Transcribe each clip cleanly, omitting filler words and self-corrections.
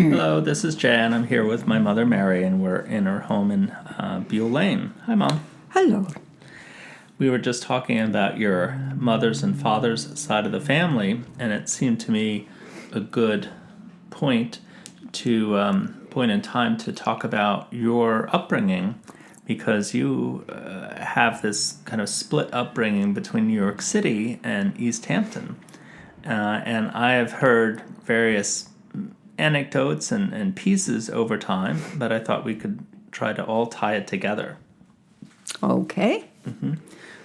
Hello, this is Jan. I'm here with my mother, Mary, and we're in her home in Buell Lane. Hi, Mom. Hello. We were just talking about your mother's and father's side of the family, and it seemed to me a good point in time to talk about your upbringing, because you have this kind of split upbringing between New York City and East Hampton. And I have heard various anecdotes and pieces over time, but I thought we could try to all tie it together. Okay.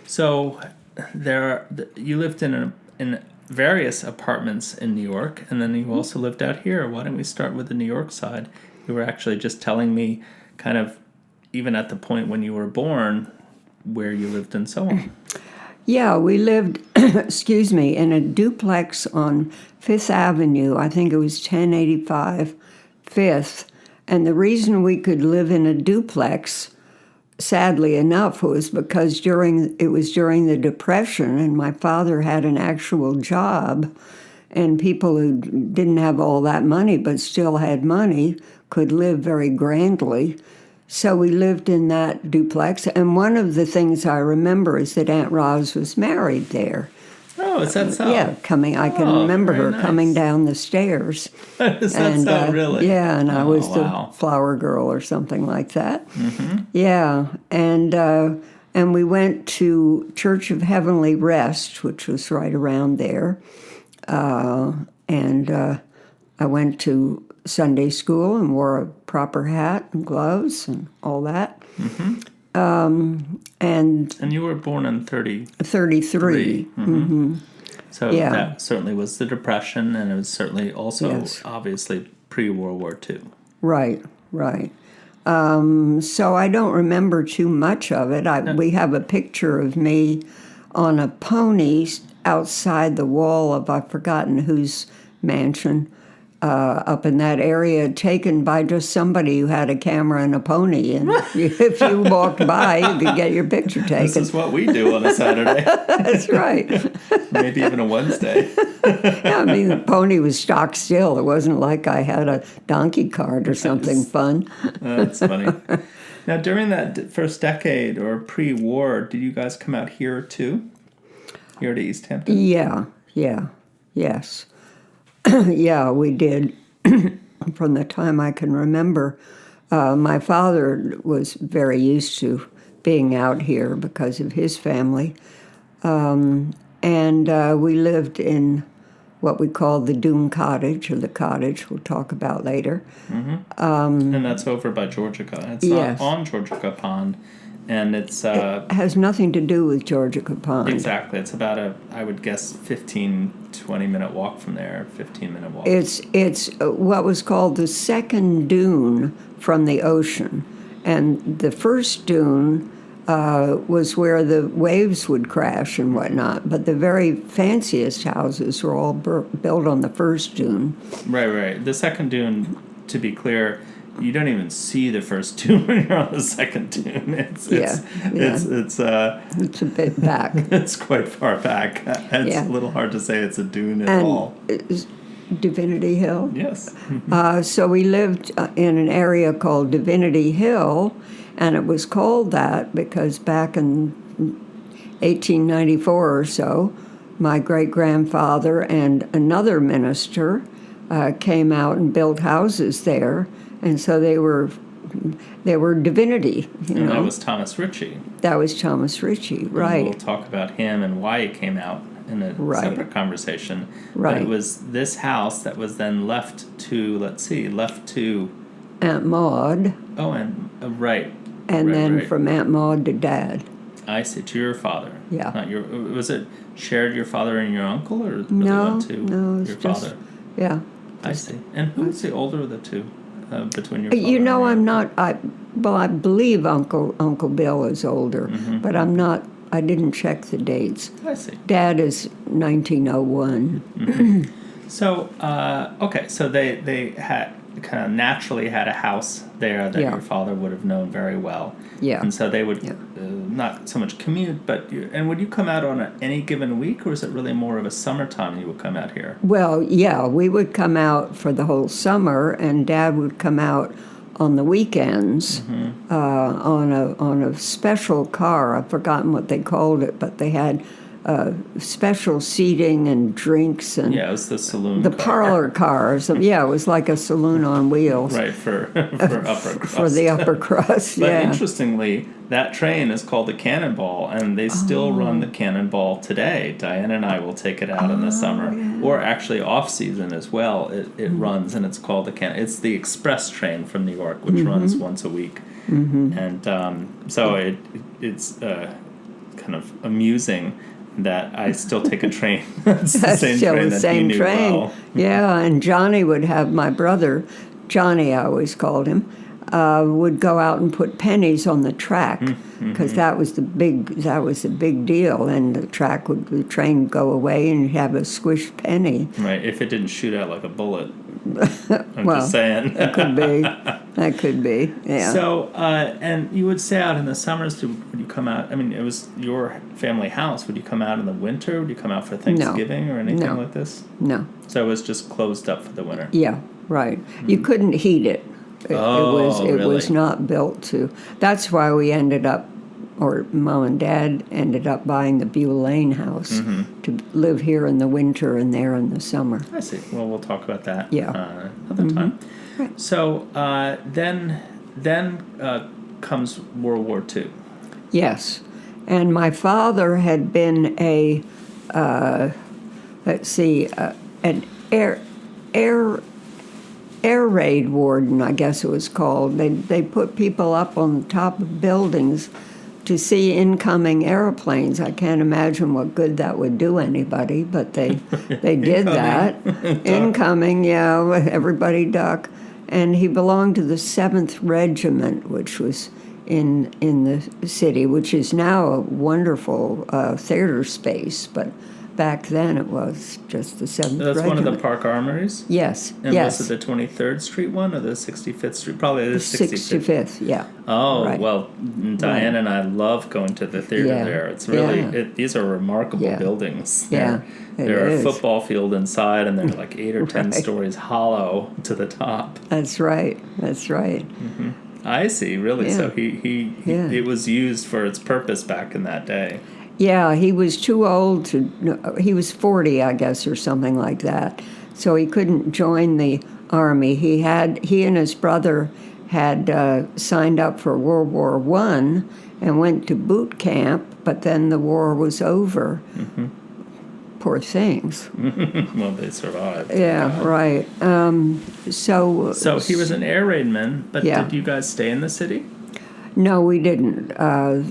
So you lived in various apartments in New York, and then you also lived out here. Why don't we start with the New York side? You were actually just telling me kind of even at the point when you were born where you lived and so on. Yeah, we lived, in a duplex on Fifth Avenue. I think it was 1085 Fifth. And the reason we could live in a duplex, sadly enough, was because it was during the Depression, and my father had an actual job, and people who didn't have all that money but still had money could live very grandly. So we lived in that duplex, and one of the things I remember is that Aunt Roz was married there. Oh, is that so? Yeah, I can remember her nice. Coming down the stairs. Is that so, really? Yeah, and I was wow. the flower girl or something like that. Mm-hmm. Yeah, and we went to Church of Heavenly Rest, which was right around there, and I went to Sunday school and wore a proper hat and gloves and all that. Mm-hmm. And you were born in 33. Mm-hmm. So Yeah. that certainly was the Depression, and it was certainly also obviously pre-World War II. Right. So I don't remember too much of it. We have a picture of me on a pony outside the wall of, I've forgotten whose mansion, up in that area, taken by just somebody who had a camera and a pony. And if you walked by, you could get your picture taken. This is what we do on a Saturday. That's right. Maybe even a Wednesday. Yeah, I mean, the pony was stock still. It wasn't like I had a donkey cart or something fun. That's funny. Now, during that first decade or pre-war, did you guys come out here too? Here to East Hampton? Yes. Yeah, we did. From the time I can remember, my father was very used to being out here because of his family. And we lived in what we call the Doom Cottage, or the cottage we'll talk about later. Mm-hmm. And that's over by Georgica. It's not on Georgica Pond, and it has nothing to do with Georgica Pond. Exactly. It's about I would guess, 15-20-minute walk from there, 15-minute walk. It's what was called the second dune from the ocean. And the first dune was where the waves would crash and whatnot. But the very fanciest houses were all built on the first dune. Right. The second dune, to be clear, you don't even see the first dune when you're on the second dune. It's a bit back. It's quite far back. It's a little hard to say it's a dune at all. Divinity Hill? Yes. So we lived in an area called Divinity Hill, and it was called that because back in 1894 or so, my great-grandfather and another minister came out and built houses there. And so they were divinity, And that was Thomas Ritchie. That was Thomas Ritchie, right. And we'll talk about him and why he came out in a separate conversation. Right. But it was this house that was then left to Aunt Maud. Oh, and right. And then from Aunt Maud to Dad. I see, to your father. Yeah. Not was it shared your father and your uncle, or was no, it went to your father? Yeah. I see. And who's the older of the two? Between your father and I'm not. I believe Uncle Bill is older, but I'm not. I didn't check the dates. I see. Dad is 1901. So, okay, so they had kind of naturally had a house there that your father would have known very well. Yeah. And so they would not so much commute, but and would you come out on any given week, or is it really more of a summertime you would come out here? Well, yeah, we would come out for the whole summer, and Dad would come out on the weekends on a special car. I've forgotten what they called it, but they had special seating and drinks and Yeah, it was the saloon the car. parlor cars. Yeah, it was like a saloon on wheels. Right, for upper crust. For the upper crust, But yeah. interestingly, that train is called the Cannonball, and they still run the Cannonball today. Diane and I will take it out in the summer, or actually off season as well. It runs, and it's called the It's the express train from New York, which runs once a week, and so it's kind of amusing that I still take a train. It's the same Still train the that same you knew train. well. Yeah, and Johnny would have, my brother, Johnny I always called him, would go out and put pennies on the track because that was the big deal. And the train would go away and you'd have a squished penny. Right, if it didn't shoot out like a bullet. I'm Well, just saying. That could be. Yeah. So, and you would stay out in the summers. Would you come out? I mean, it was your family house. Would you come out in the winter? Would you come out for Thanksgiving or anything like this? No. So it was just closed up for the winter. Yeah, right. You couldn't heat it. It was not built to. That's why we ended up, or Mom and Dad ended up buying the Beulah Lane house to live here in the winter and there in the summer. I see. Well, we'll talk about that another time. Right. So then comes World War II. Yes, and my father had been an air raid warden, I guess it was called. They put people up on the top of buildings to see incoming airplanes. I can't imagine what good that would do anybody, but they did that. Incoming, yeah, everybody duck. And he belonged to the 7th Regiment, which was in the city, which is now a wonderful theater space, but back then it was just the 7th That's Regiment. one of the Park Armories? Yes, And yes. was it the 23rd Street one or the 65th Street? Probably the 65th, yeah. Oh, Right. well, Diane and I love going to the theater Yeah. there. It's really, Yeah. these are remarkable Yeah. buildings. Yeah, There are a is. football field inside, and they're like 8 or 10 Right. stories hollow to the top. That's right. I see, really. Yeah. So he Yeah. it was used for its purpose back in that day. Yeah, he was too old to. He was 40, I guess, or something like that. So he couldn't join the army. He and his brother had signed up for World War I and went to boot camp, but then the war was over. Poor things. Well, they survived. Yeah, right. So he was an air raidman, but Yeah. did you guys stay in the city? No, we didn't.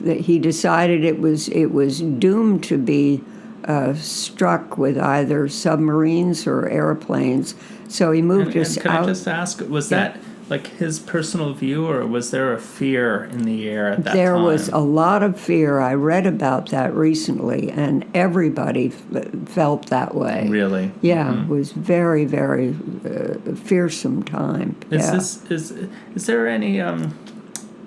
He decided it was doomed to be struck with either submarines or airplanes. So he moved us And can out. I just ask, was that like his personal view, or was there a fear in the air at that time? There was a lot of fear. I read about that recently, and everybody felt that way. Really? Yeah, it was very, very fearsome time. Is there any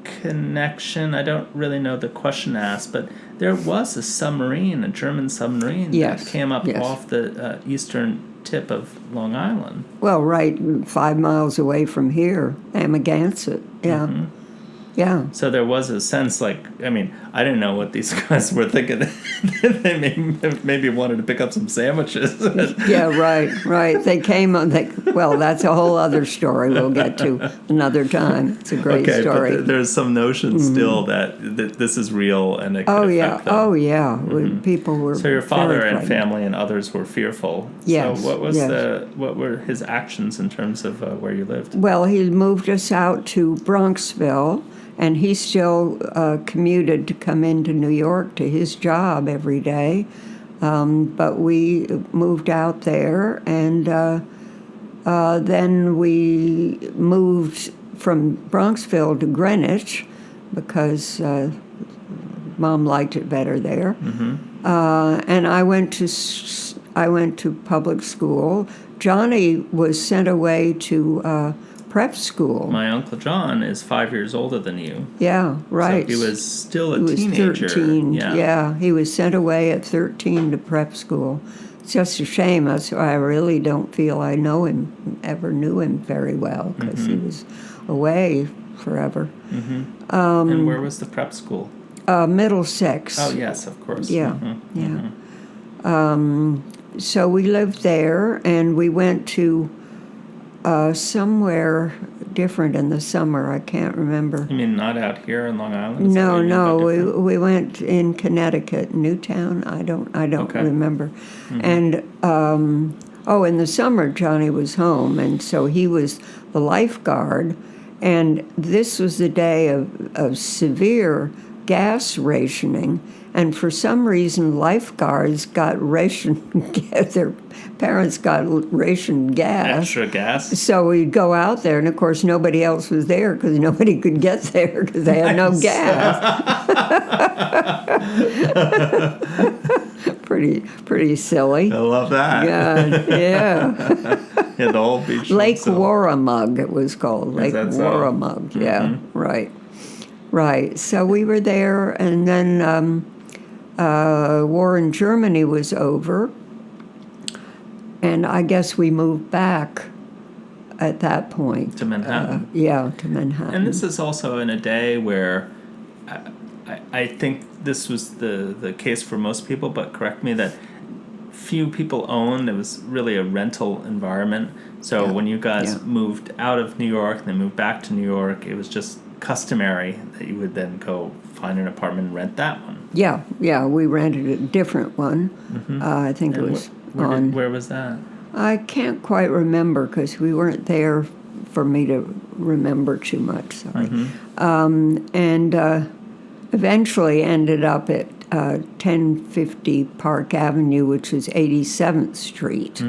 connection? I don't really know the question asked, but there was a submarine, a German submarine that came up off the eastern tip of Long Island. Well, right 5 miles away from here, Amagansett. Yeah. Yeah. So there was a sense, like, I mean, I didn't know what these guys were thinking. They maybe wanted to pick up some sandwiches. Yeah, right. They came on. Well, that's a whole other story we'll get to another time. It's a great story. But there's some notion still that this is real and it could affect them. Oh, yeah. People were. So your father very and frightened. family and others were fearful. Yes. So what were his actions in terms of where you lived? Well, he moved us out to Bronxville, and he still commuted to come into New York to his job every day. But we moved out there, and then we moved from Bronxville to Greenwich because Mom liked it better there. And I went to I went to public school. Johnny was sent away to prep school. My Uncle John is 5 years older than you. Yeah, right. So he was still a He was teenager. 13. Yeah, he was sent away at 13 to prep school. It's just a shame. That's why I really don't feel I ever knew him very well, because he was away forever. And where was the prep school? Middlesex. Oh, yes, of course. Yeah, yeah. So we lived there, and we went to somewhere different in the summer. I can't remember. You mean not out here in Long Island? Is that No, what you mean by no. different? We went in Connecticut, Newtown. I don't Okay. remember. And in the summer Johnny was home, and so he was the lifeguard. And this was the day of severe gas rationing. And for some reason, lifeguards got their parents got rationed gas. Extra gas? So we'd go out there, and of course nobody else was there because nobody could get there because they had no gas. Pretty silly. I love that. Yeah. Yeah, the whole beach. Lake so. Warramug, it was called. Lake that so? Warramug, yeah, right. So we were there, and then war in Germany was over, and I guess we moved back at that point. To Manhattan. To Manhattan. And this is also in a day where I think this was the case for most people, but correct me, that few people owned. It was really a rental environment. So when you guys moved out of New York and then moved back to New York, it was just customary that you would then go find an apartment and rent that one. Yeah, we rented a different one. I think And it was where was that? I can't quite remember because we weren't there for me to remember too much. Sorry. And eventually ended up at 1050 Park Avenue, which is 87th Street,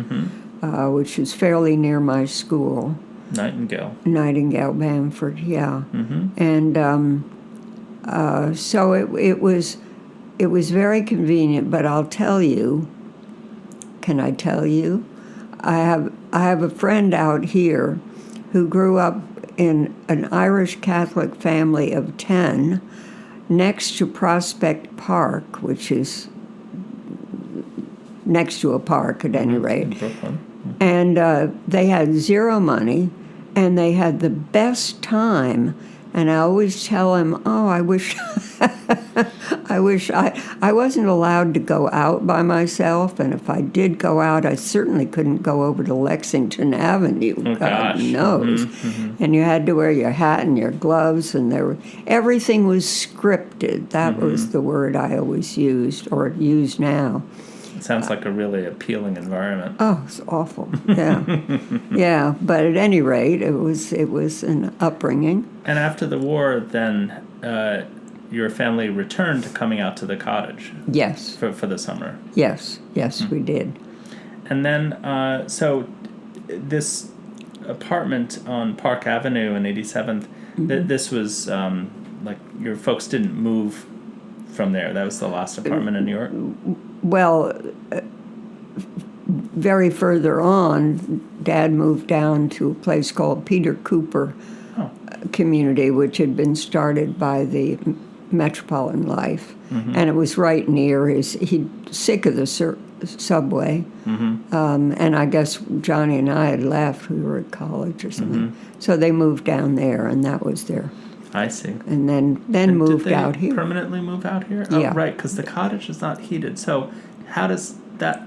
which is fairly near my school. Nightingale, Bamford, yeah. And so it was very convenient. But I'll tell you. Can I tell you? I have a friend out here who grew up in an Irish Catholic family of 10 next to Prospect Park, which is next to a park at any rate. In Brooklyn. And they had zero money, and they had the best time. And I always tell him, I wish I wasn't allowed to go out by myself, and if I did go out, I certainly couldn't go over to Lexington Avenue. Oh, God knows. And you had to wear your hat and your gloves, and everything was scripted. That was the word I always used, or use now. It sounds like a really appealing environment. Oh, it's awful. Yeah. Yeah, but at any rate, it was an upbringing. And after the war, then your family returned to coming out to the cottage. Yes. For the summer. Yes, we did. And then, so this apartment on Park Avenue in 87th, this was like your folks didn't move from there. That was the last apartment in New York? Well, very further on, Dad moved down to a place called Peter Cooper Community, which had been started by the Metropolitan Life. And it was right near he's sick of the subway. And I guess Johnny and I had left. We were at college or something. So they moved down there, and that was their... I see. And then moved out here. Permanently move out here? Yeah. Oh, right, because the cottage is not heated. So how does that...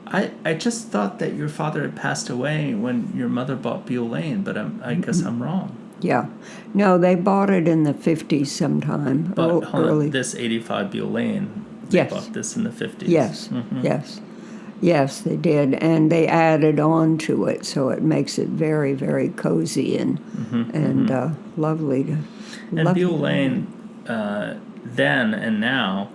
I just thought that your father had passed away when your mother bought Beale Lane, but I guess I'm wrong. Yeah. No, they bought it in the 50s sometime. But early. This 85 Beale Lane, they bought this in the 50s. Yes, Yes, they did. And they added on to it, so it makes it very, very cozy and lovely to... And Beale Lane, then and now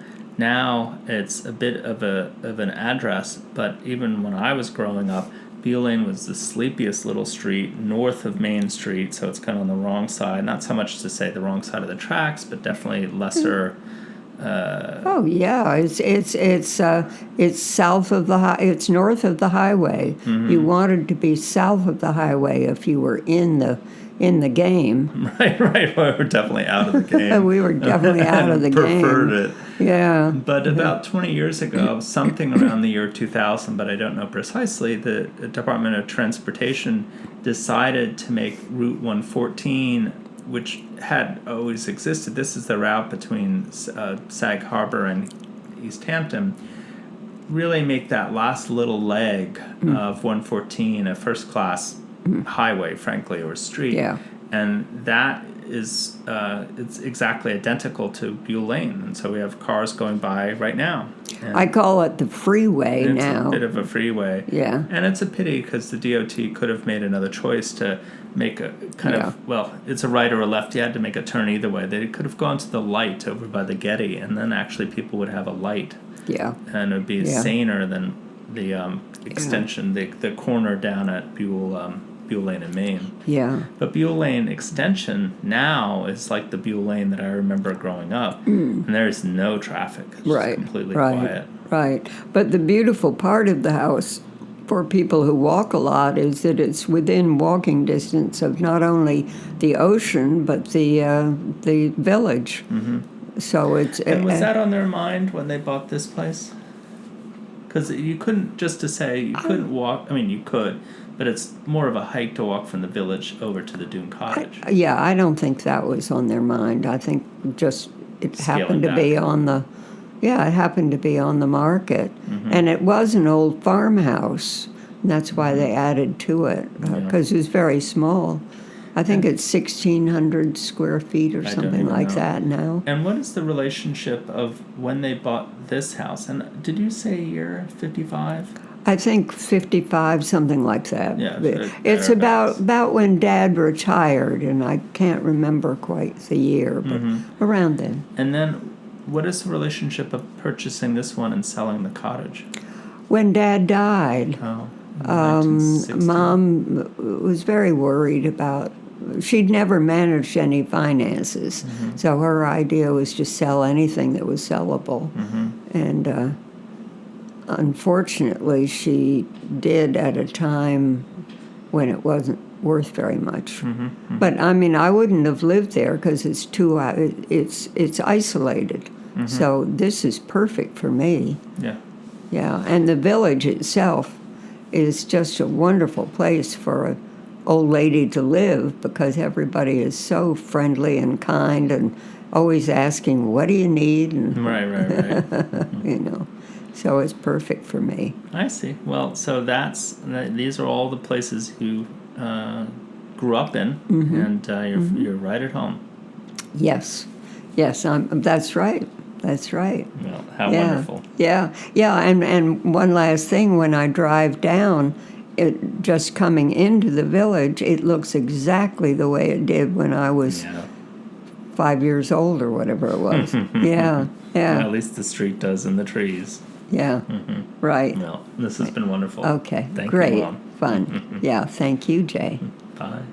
it's a bit of an address, but even when I was growing up, Beale Lane was the sleepiest little street north of Main Street, so it's kind of on the wrong side. Not so much to say the wrong side of the tracks, but definitely lesser Oh yeah, it's south of it's north of the highway. You wanted to be south of the highway if you were in the game. Right. Well, we're definitely out of the game. We were definitely out of the game. Preferred it. Yeah. But about 20 years ago, something around the year 2000, but I don't know precisely, the Department of Transportation decided to make Route 114, which had always existed. This is the route between Sag Harbor and East Hampton. Really make that last little leg of 114 a first-class highway, frankly, or street. Yeah. And that is it's exactly identical to Buell Lane, and so we have cars going by right now. And I call it the freeway now. It's a bit of a freeway. Yeah. And it's a pity because the DOT could have made another choice to make a kind of, well, it's a right or a left. You had to make a turn either way. They could have gone to the light over by the Getty, and then actually people would have a light. Yeah. And it would be saner than the extension, the corner down at Buell Lane in Maine. Yeah. But Buell Lane extension now is like the Buell Lane that I remember growing up, and there's no traffic. It's just completely quiet. Right. But the beautiful part of the house for people who walk a lot is that it's within walking distance of not only the ocean but the village. Mm-hmm. So it's. And was that on their mind when they bought this place? Because you couldn't you couldn't walk. I mean, you could. But it's more of a hike to walk from the village over to the Dune Cottage. I don't think that was on their mind. I think just it happened to be on the, it happened to be on the market. Mm-hmm. And it was an old farmhouse. And that's why they added to it, because it was very small. I think it's 1,600 square feet or something like that now. And what is the relationship of when they bought this house? And did you say year 55? I think 55, something like that. Yeah, it's about when Dad retired, and I can't remember quite the year, but around then. And then, what is the relationship of purchasing this one and selling the cottage? When Dad died, Mom was very worried about. She'd never managed any finances, so her idea was to sell anything that was sellable, and. Unfortunately, she did at a time when it wasn't worth very much. But I mean, I wouldn't have lived there because it's it's isolated. So this is perfect for me. Yeah, and the village itself is just a wonderful place for an old lady to live because everybody is so friendly and kind and always asking, "What do you need?" And, right. So it's perfect for me. I see. Well, so these are all the places you grew up in, and you're right at home. Yes, that's right. That's right. Well, how wonderful. Yeah. And one last thing, when I drive down, just coming into the village, it looks exactly the way it did when I was 5 years old or whatever it was. Yeah. Well, at least the street does and the trees. Yeah, right. Well, this has been wonderful. Okay, Thank great, you, Mom. Fun. Yeah, thank you, Jay. Bye.